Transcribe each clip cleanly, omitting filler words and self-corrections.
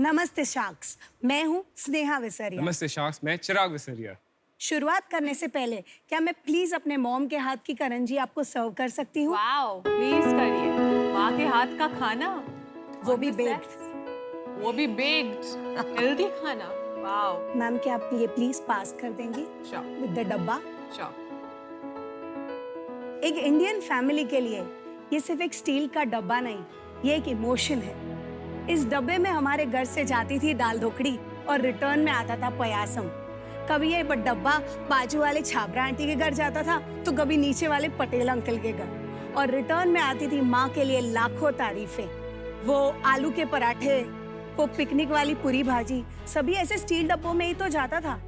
नमस्ते शार्क्स, मैं हूँ स्नेहा विसरिया। नमस्ते शार्क्स, मैं चिराग विसरिया। शुरुआत करने से पहले क्या मैं प्लीज अपने मॉम के हाथ की करंजी आपको सर्व कर सकती हूँ? वाओ, प्लीज करिए। माँ के हाथ का खाना, वो भी बेक्ड। वो भी बेक्ड, हेल्दी खाना। वाओ। मैम, क्या आप ये प्लीज पास कर देंगी श्योर, विद द डब्बा? श्योर। एक इंडियन फैमिली के लिए ये सिर्फ एक स्टील का डब्बा नहीं, ये एक इमोशन है। इस डब्बे में हमारे घर से जाती थी दाल ढोकड़ी और रिटर्न में आता था पयासम। कभी ये डब्बा बाजू वाले छाबरा आंटी के घर जाता था तो कभी नीचे वाले पटेल अंकल के घर, और रिटर्न में आती थी माँ के लिए लाखों तारीफें। वो आलू के पराठे, वो पिकनिक वाली पूरी भाजी, सभी ऐसे स्टील डब्बों में ही तो जाता था।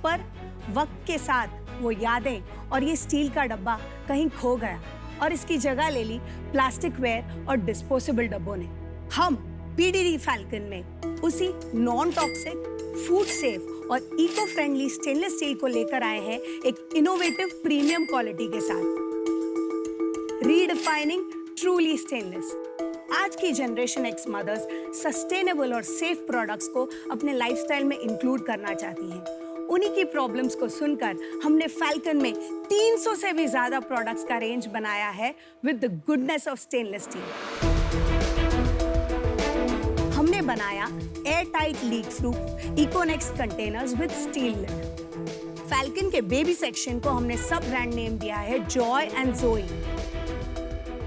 पर वक्त के साथ वो यादें और ये स्टील का डब्बा कहीं खो गया और इसकी जगह ले ली प्लास्टिक वेयर और डिस्पोजेबल डब्बों ने। हम पीडीडी फैल्कन में उसी नॉन टॉक्सिक, फूड सेफ और इको फ्रेंडली स्टेनलेस स्टील को लेकर आए हैं एक इनोवेटिव प्रीमियम क्वालिटी के साथ। Redefining truly stainless. आज की जनरेशन एक्स मदर्स सस्टेनेबल और सेफ प्रोडक्ट्स को अपने लाइफस्टाइल में इंक्लूड करना चाहती हैं। उन्हीं की प्रॉब्लम्स को सुनकर हमने फैल्कन में 300 से भी ज्यादा प्रोडक्ट्स का रेंज बनाया है with the goodness of stainless steel. हमने बनाया air tight leak proof Econex containers with steel lid. Falcon के बेबी सेक्शन को हमने सब ब्रांड नेम दिया है Joy and Joey.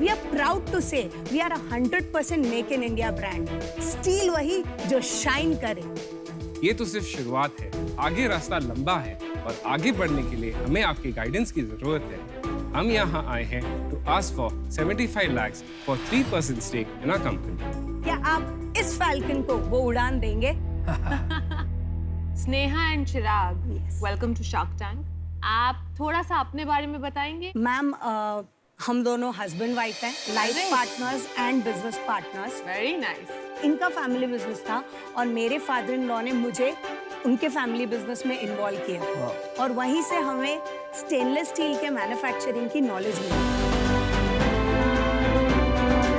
We are proud to say we are 100% make in India brand. Steel वही जो shine करे। ये तो सिर्फ शुरुआत है, आगे रास्ता लंबा है और आगे बढ़ने के लिए हमें आपकी गाइडेंस की जरूरत है। हम यहाँ आए हैं to ask for 75 lakhs for 3% stake in our company. क्या आप इस फैल्कन को वो उड़ान देंगे? Sneha and Chirag, Yes. Welcome to Shark Tank. आप थोड़ा सा अपने बारे में बताएंगे? मैम, हम दोनों हस्बैंड वाइफ हैं, life Nice. Partners and business partners. Very nice. इनका फैमिली बिजनेस था और मेरे फादर इन लॉ ने मुझे उनके फैमिली बिजनेस में इन्वॉल्व किया और वहीं से हमें स्टेनलेस स्टील के मैन्युफैक्चरिंग की नॉलेज मिली।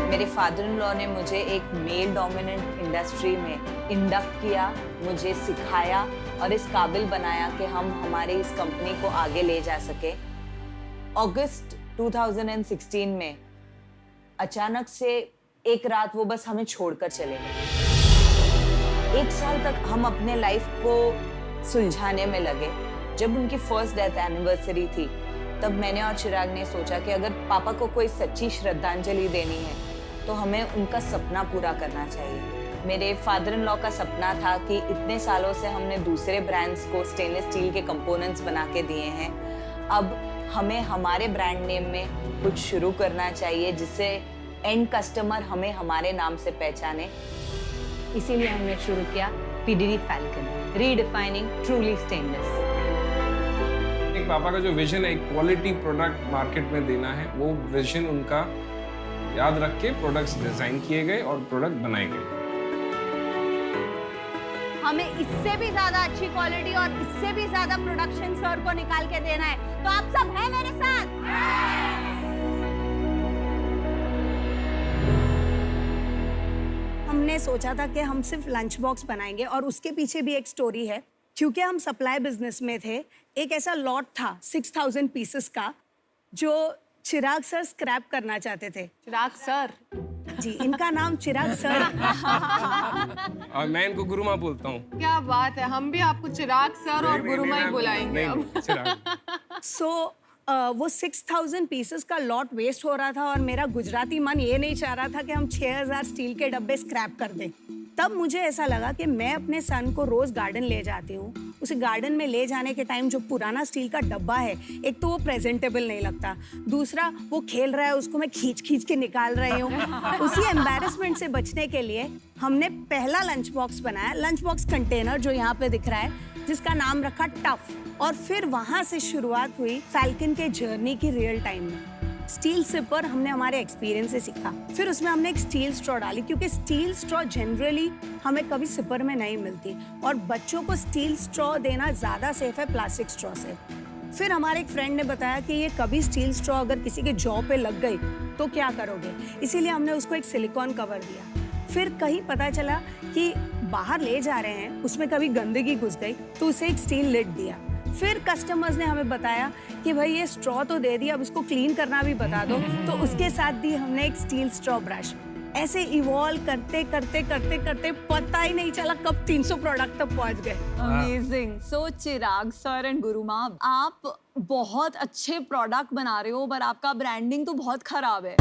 मेरे फादर इन लॉ ने मुझे एक मेल डोमिनेंट इंडस्ट्री में इंडक्ट किया, मुझे सिखाया और इस काबिल बनाया कि हम हमारे इस कंपनी को आगे ले जा सके। अगस्त 2016 में अचानक से एक रात वो बस हमें छोड़कर चले गए। 1 साल तक हम अपने लाइफ को सुलझाने में लगे। जब उनकी फर्स्ट डेथ एनिवर्सरी थी तब मैंने और चिराग ने सोचा कि अगर पापा को कोई सच्ची श्रद्धांजलि देनी है तो हमें उनका सपना पूरा करना चाहिए। मेरे फादर इन लॉ का सपना था कि इतने सालों से हमने दूसरे ब्रांड्स को स्टेनलेस स्टील के कंपोनेंट्स बना के दिए हैं, अब हमें हमारे ब्रांड नेम में कुछ शुरू करना चाहिए जिससे एंड कस्टमर हमें हमारे नाम से पहचाने। इसीलिए हमने शुरू किया PDD falcon, redefining truly stainless. एक पापा का जो विजन है, एक क्वालिटी प्रोडक्ट मार्केट में देना है, वो विजन उनका याद रख के प्रोडक्ट्स डिजाइन किए गए और प्रोडक्ट बनाए गए। हमें इससे भी ज्यादा अच्छी क्वालिटी और इससे भी ज्यादा प्रोडक्शन सर को निकाल के देना है, तो आप सब हैं मेरे साथ? हमने सोचा था कि हम सिर्फ लंच बॉक्स बनाएंगे और उसके पीछे भी एक स्टोरी है। क्योंकि हम सप्लाई बिजनेस में थे, एक ऐसा लॉट था 6000 पीसेस का जो चिराग सर स्क्रैप करना चाहते थे। चिराग सर? जी, इनका नाम चिराग सर। और मैं इनको गुरुमा बोलता हूँ। क्या बात है, हम भी आपको चिराग सर और गुरुमा ही बुलाएंगे अब। नहीं, चिराग। सो वो 6000 पीसेस का लॉट वेस्ट हो रहा था और मेरा गुजराती मन ये नहीं चाह रहा था कि हम 6000 स्टील के डब्बे स्क्रैप कर दें। तब मुझे ऐसा लगा कि मैं अपने सन को रोज गार्डन ले जाती हूँ। उसे गार्डन में ले जाने के टाइम जो पुराना स्टील का डब्बा है, एक तो वो प्रेजेंटेबल नहीं लगता, दूसरा वो खेल रहा है, उसको मैं खींच खींच के निकाल रही हूँ। उसी एम्बैरेसमेंट से बचने के लिए हमने पहला लंच बॉक्स बनाया, लंच बॉक्स कंटेनर जो यहाँ पे दिख रहा है, जिसका नाम रखा टफ। और फिर वहां से शुरुआत हुई फैल्कन के जर्नी की रियल टाइम में। स्टील सिपर हमने हमारे एक्सपीरियंस से सीखा, फिर उसमें हमने एक स्टील स्ट्रॉ डाली क्योंकि स्टील स्ट्रॉ जनरली हमें कभी सिपर में नहीं मिलती और बच्चों को स्टील स्ट्रॉ देना ज्यादा सेफ है प्लास्टिक स्ट्रॉ से। फिर हमारे एक फ्रेंड ने बताया कि ये कभी स्टील स्ट्रॉ अगर किसी के जॉ पे लग गई तो क्या करोगे, इसीलिए हमने उसको एक सिलिकॉन कवर दिया। फिर कहीं पता चला कि बाहर ले जा रहे हैं उसमें कभी गंदगी घुस गई तो उसे एक स्टील लिड दिया। फिर कस्टमर्स ने हमें बताया कि भाई ये स्ट्रॉ तो दे दिया, अब इसको क्लीन करना भी बता दो, तो उसके साथ दी हमने एक स्टील स्ट्रॉ ब्रश। ऐसे इवॉल्व करते करते करते करते पता ही नहीं चला कब 300 प्रोडक्ट तक पहुंच गए। Amazing. So Chirag sir and Guruma, आप बहुत अच्छे प्रोडक्ट बना रहे हो पर आपका ब्रांडिंग तो बहुत खराब है।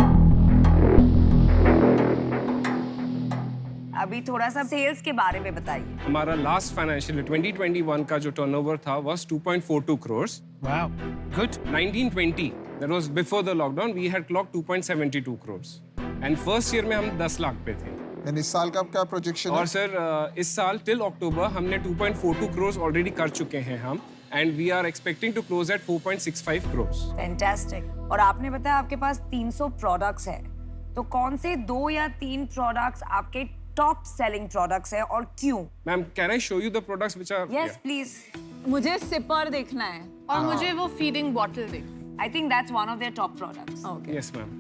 अभी थोड़ा सा सेल्स के बारे में बताइए। हमारा लास्ट फाइनेंशियल 2021 का जो टर्नओवर था was 2.42 crores. Wow, good. 1920, that was before the lockdown, we had clocked 2.72 crores. And first year में हम 10 लाख पे थे। And इस साल का क्या प्रोजेक्शन और है? सर इस साल टिल अक्टूबर हमने 2.42 crores ऑलरेडी कर चुके हैं हम, and we are expecting to close at 4.65 crores. Fantastic. और आपने बताया आपके पास 300 प्रोडक्ट्स है, तो कौन से 2 या 3 प्रोडक्ट्स आपके टॉप सेलिंग प्रोडक्ट्स है और क्यों? Ma'am, can I show you the products which are? Yes please. मुझे सिपर देखना है। और मुझे वो फीडिंग बॉटल देख। I think that's one of their top products. Okay. Yes, ma'am.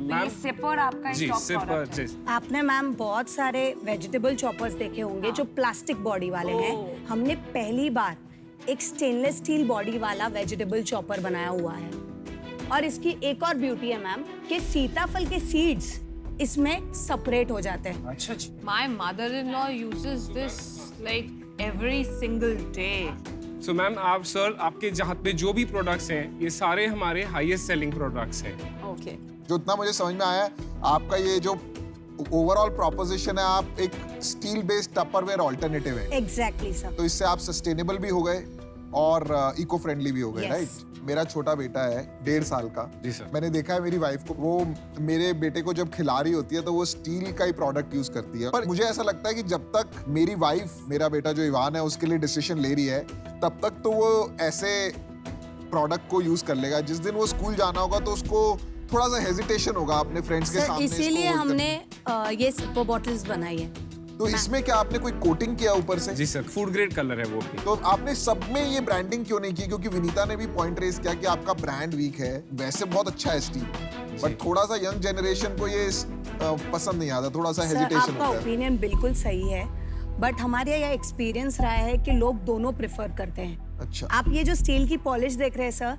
ये Ma'am, सिपर आपका जी एक टॉप सिपर प्रोडक्ट है। जी। आपने मैम बहुत सारे वेजिटेबल चॉपर्स देखे होंगे जो प्लास्टिक बॉडी वाले हैं। हमने पहली बार एक स्टेनलेस स्टील बॉडी वाला वेजिटेबल चॉपर बनाया हुआ है। और इसकी एक और ब्यूटी है मैम कि सीताफल के सीड्स इसमें सेपरेट हो जाते हैं। अच्छा जी। My mother-in-law uses this like every single day. So ma'am आप सर आपके जहाँ पे जो भी प्रोडक्ट्स हैं ये सारे हमारे हाईएस्ट सेलिंग प्रोडक्ट्स हैं। ओके। जो इतना मुझे समझ में आया है, आपका ये जो ओवरऑल प्रोपोजिशन है, आप एक स्टील बेस्ड टपरवेयर ऑल्टरनेटिव है। Exactly sir. तो इससे आप सस्टेनेबल भी हो गए और इको फ्रेंडली भी हो गए, Yes. राइट? मेरा छोटा बेटा है 1.5 साल का। जी सर। मैंने देखा है मेरी वाइफ को, वो मेरे बेटे को जब खिला रही होती है तो वो स्टील का ही प्रोडक्ट यूज करती है। पर मुझे ऐसा लगता है कि जब तक मेरी वाइफ मेरा बेटा जो इवान है उसके लिए डिसीजन ले रही है, तब तक तो वो ऐसे प्रोडक्ट को यूज कर लेगा। जिस दिन वो स्कूल जाना होगा तो उसको थोड़ा सा हेजिटेशन होगा अपने फ्रेंड्स के सर सामने। इसीलिए इसको hold हमने करने। ये सिपर बॉटल्स बनाई है। तो इसमें क्या आपने कोई कोटिंग किया ऊपर से? जी सर, फूड ग्रेड कलर है वो भी। तो आपने सब में ये ब्रांडिंग क्यों नहीं की? क्योंकि विनीता ने भी पॉइंट रेज किया कि आपका ब्रांड वीक है। वैसे बहुत अच्छा है स्टील, बट थोड़ा सा यंग जनरेशन को ये पसंद नहीं आता, थोड़ा सा सर हेजिटेशन आपका होता है। ओपिनियन बिल्कुल सही है, बट हमारे यह एक्सपीरियंस रहा है कि लोग दोनों प्रेफर करते हैं। अच्छा। आप ये जो स्टील की पॉलिश देख रहे हैं सर,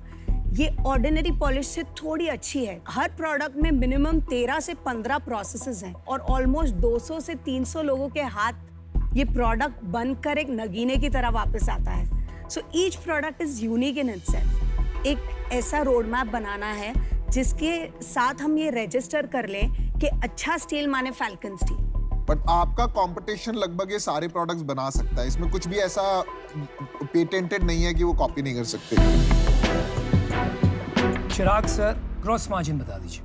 ये ऑर्डिनरी पॉलिश से थोड़ी अच्छी है। हर प्रोडक्ट में मिनिमम 13 से 15 प्रोसेसेस हैं और ऑलमोस्ट 200 से 300 लोगों के हाथ ये प्रोडक्ट बनकर एक नगीने की तरह वापस आता है। So each product is unique in itself. एक ऐसा रोड मैप बनाना है जिसके साथ हम ये रजिस्टर कर लें कि अच्छा स्टील माने फैल्कन स्टील। बट आपका कंपटीशन लगभग ये सारे प्रोडक्ट्स बना सकता है, इसमें कुछ भी ऐसा पेटेंटेड नहीं है कि वो कॉपी नहीं कर सकते। चिराग सर, ग्रॉस मार्जिन बता दीजिए।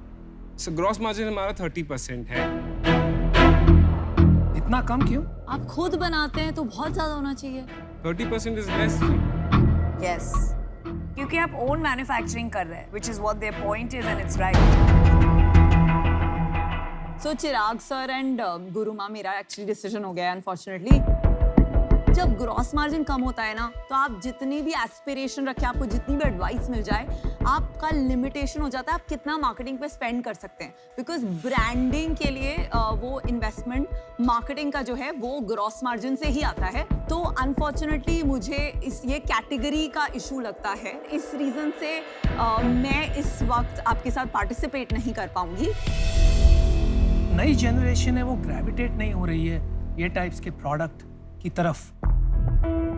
सर ग्रॉस मार्जिन हमारा 30% है। इतना कम क्यों? आप खुद बनाते हैं तो बहुत ज्यादा होना चाहिए। 30% इज लेस। यस, क्योंकि आप ओन मैन्युफैक्चरिंग कर रहे हैं, which is what their point is and it's right. So Chirag sir and Guruma, मेरा एक्चुअली डिसीजन हो गया है अनफॉर्चुनेटली। जब ग्रॉस मार्जिन कम होता है ना, तो आप जितनी भी एस्पिरेशन रखें, आपको जितनी भी एडवाइस मिल जाए, आपका लिमिटेशन हो जाता है आप कितना मार्केटिंग पे स्पेंड कर सकते हैं। बिकॉज ब्रांडिंग के लिए वो इन्वेस्टमेंट मार्केटिंग का जो है वो ग्रॉस मार्जिन से ही आता है। तो अनफॉर्चुनेटली मुझे ये कैटेगरी का इशू लगता है। इस रीज़न से मैं इस वक्त आपके साथ पार्टिसिपेट नहीं कर पाऊंगी। नई जनरेशन है वो ग्रेविटेट नहीं हो रही है ये टाइप्स के प्रोडक्ट की तरफ,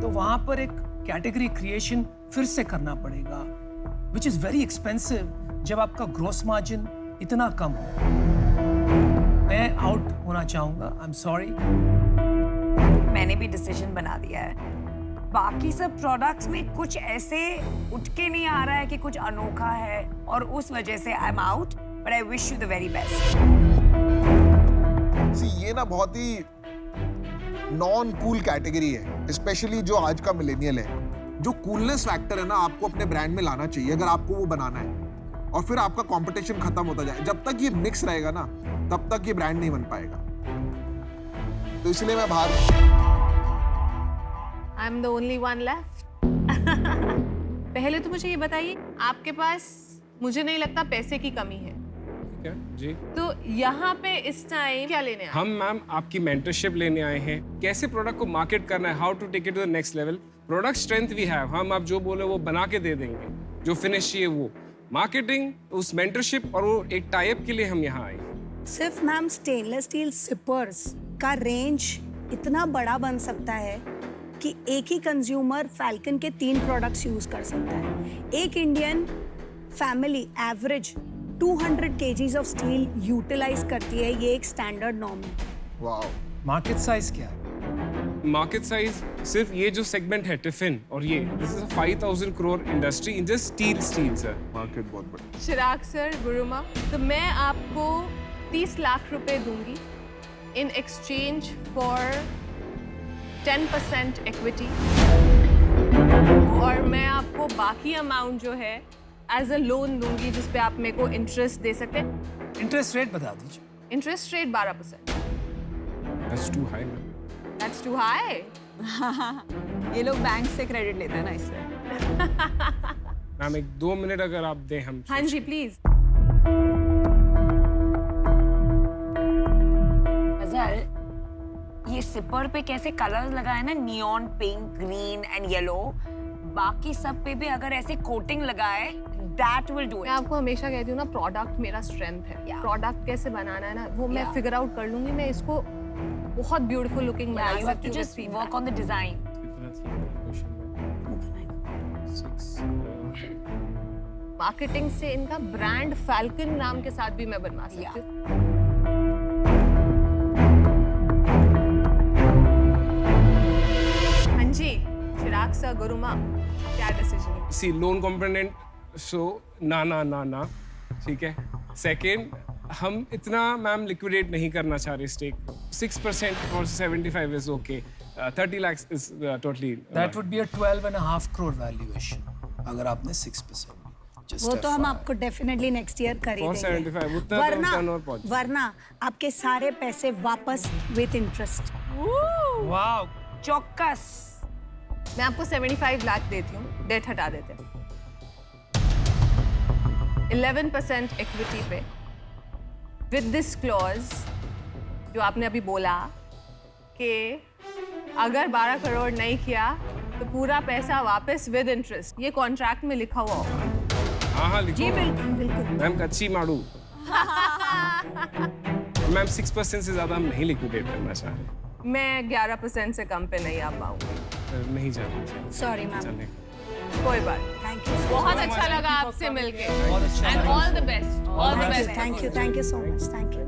तो वहां पर एक कैटेगरी क्रिएशन फिर से करना पड़ेगा, विच इज वेरी एक्सपेंसिव जब आपका ग्रॉस मार्जिन इतना कम हो। मैं आउट होना चाहूंगा, आई एम सॉरी। मैंने भी डिसीजन बना दिया है। बाकी सब प्रोडक्ट्स में कुछ ऐसे उठ के नहीं आ रहा है कि कुछ अनोखा है, और उस वजह से I am out, but I wish you the very best. ये ना बहुत ही नॉन कूल कैटेगरी है, स्पेशली जो आज का मिलेनियल है। जो कूलनेस फैक्टर है ना, आपको अपने ब्रांड में लाना चाहिए अगर आपको वो बनाना है, और फिर आपका कंपटीशन खत्म होता जाए। जब तक ये मिक्स रहेगा ना, तब तक ये ब्रांड नहीं बन पाएगा। तो इसलिए मैं बाहर। I'm the only one left. पहले तो मुझे ये बताइए, आपके पास मुझे नहीं लगता पैसे की कमी है। क्या जी? तो यहाँ पे इस टाइम क्या लेने आए? हम मैम आपकी मेंटरशिप लेने आए हैं, कैसे प्रोडक्ट को मार्केट करना है, how to take it to the next level. Product strength we have, हम आप जो बोले वो बना के दे देंगे, जो फिनिश चाहिए वो। मार्केटिंग, उस मेंटरशिप और वो एक टाइप के लिए हम यहाँ आए हैं। सिर्फ मैम स्टेनलेस स्टील सिपर्स का रेंज इतना बड़ा बन सकता है कि एक ही कंज्यूमर फैल्कन के 3 प्रोडक्ट्स यूज कर सकता है। एक Indian family average 200 kgs of steel utilise करती है, ये एक स्टैंडर्ड नॉर्म है। वाओ। मार्केट साइज क्या है? मार्केट साइज सिर्फ ये जो सेगमेंट है टिफिन और ये, this is a 5000 crore industry in just steel sir. Market बहुत बड़ी। चिराग सर, गुरुमा, तो मैं आपको 30 लाख रुपए दूंगी इन एक्सचेंज फॉर 10% इक्विटी, और मैं आपको बाकी अमाउंट जो है एज अ लोन दूंगी जिस पे आप मेरे को इंटरेस्ट दे सकते हैं। इंटरेस्ट रेट बता दीजिए। Interest rate 12%। That's too high ma'am. That's too high. ये लोग बैंक से क्रेडिट लेते हैं ना, इसलिए। मैम 1-2 मिनट अगर आप दें हम। हाँ जी प्लीज। ये सिपर पे कैसे कलर्स लगाए ना, neon pink, green and yellow, बाकी सब पे भी अगर ऐसे कोटिंग लगाए, दैट विल डू मैं आपको हमेशा कहती हूँ ना, प्रोडक्ट मेरा स्ट्रेंथ है। प्रोडक्ट कैसे बनाना है ना, वो मैं फिगर आउट कर लूंगी। मैं इसको बहुत ब्यूटीफुल लुकिंग बना यू हैव सकती टू हूँ। Just work on the design. Marketing से इनका ब्रांड फैल्कन नाम के साथ भी मैं बनवा सकती हूँ। हाँ जी, चिराग सर, गुरुमा, क्या डिसीजन? सी लोन कंपोनेंट, सो ना, ठीक है। सेकेंड, हम इतना मैम लिक्विडेट नहीं करना चाह रहे स्टेक। 6% और 75 is okay. 30 lakhs is totally. That would be a 12.5 crore valuation अगर आपने 6%। वो तो हम आपको डेफिनेटली नेक्स्ट ईयर कर ही 475, देंगे, उतना तो turnover पहुंच जाए। वरना आपके सारे पैसे वापस विद इंटरेस्ट। वाओ। चौकस। मैं आपको 75 लाख देती हूँ, डेट हटा देते हैं। 11% इक्विटी पे विद दिस क्लॉज जो आपने अभी बोला कि अगर 12 करोड़ नहीं किया तो पूरा पैसा वापस विद इंटरेस्ट, ये कॉन्ट्रैक्ट में लिखा हुआ होगा। हाँ लिखो। जी बिल्कुल बिल्कुल। मैम कच्ची माड़ू। मैम 6% से ज्यादा हम नहीं लिक्विडेट करना चाह रहे। मैं 11% से कम पे नहीं आ पाऊंगी। नहीं जाना। Sorry ma'am. चलें। कोई बात। Thank you. बहुत अच्छा लगा आपसे मिलके। बहुत अच्छा and all the best. All the best. Thank you so much. Thank you.